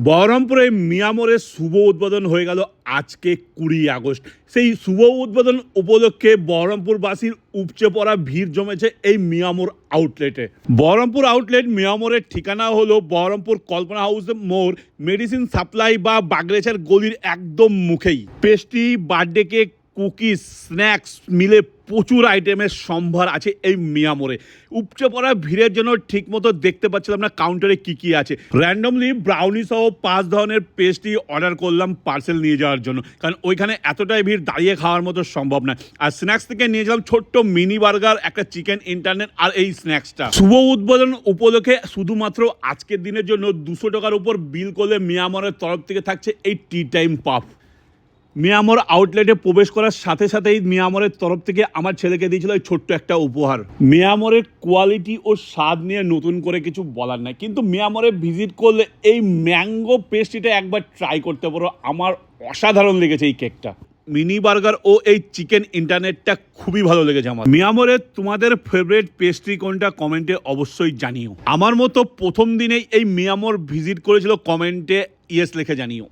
বহরমপুরে মিয়ামরের শুভ উদ্বোধন হয়ে গেল আজকে 20 আগস্ট। সেই শুভ উদ্বোধন উপলক্ষে বহরমপুরবাসীর উপচে পড়া ভিড় জমেছে এই মিয়ামর আউটলেটে। বহরমপুর আউটলেট মিয়ামরের ঠিকানা হলো বহরমপুর কল্পনা হাউস মোড়, মেডিসিন সাপ্লাই বা বাগরেচার গলির একদম মুখেই। Pastry, birthday cake, cookies, snacks মিলে প্রচুর আইটেমের সম্ভার আছে এই মিয়ামরে। উপচে পড়া ভিড়ের জন্য ঠিকমতো দেখতে পাচ্ছিলাম না কাউন্টারে কি আছে। র্যান্ডমলি ব্রাউনি সহ 5 ধরনের পেস্ট্রি অর্ডার করলাম পার্সেল নিয়ে যাওয়ার জন্য, কারণ ওইখানে এতটাই ভিড় দাঁড়িয়ে খাওয়ার মতো সম্ভব না। আর স্ন্যাক্স থেকে নিয়ে গেলাম ছোট্ট মিনি বার্গার, একটা চিকেন ইন্টারনেট আর এই স্ন্যাক্সটা। শুভ উদ্বোধন উপলক্ষে শুধুমাত্র আজকের দিনের জন্য 200 টাকার উপর বিল করলে মিয়ামরের তরফ থেকে থাকছে এই টি টাইম পাফ। মিয়ামর আউটলেটে প্রবেশ করার সাথে সাথেই মিয়ামরের তরফ থেকে আমার ছেলেকে দিয়েছিল এই ছোট্ট একটা উপহার। মিয়ামরের কোয়ালিটি ও স্বাদ নিয়ে নতুন করে কিছু বলার নাই, কিন্তু মিয়ামরে ভিজিট করলে এই ম্যাঙ্গো পেস্ট্রিটা একবার ট্রাই করতে পারো। আমার অসাধারণ লেগেছে এই কেকটা। মিনি বার্গার ও এই চিকেন ইন্টারনেটটা খুবই ভালো লেগেছে আমার। মিয়ামরে তোমাদের ফেভারিট পেস্ট্রি কোনটা কমেন্টে অবশ্যই জানিও। আমার মতো প্রথম দিনেই এই মিয়ামর ভিজিট করেছিল কমেন্টে ইয়েস লিখে জানিও।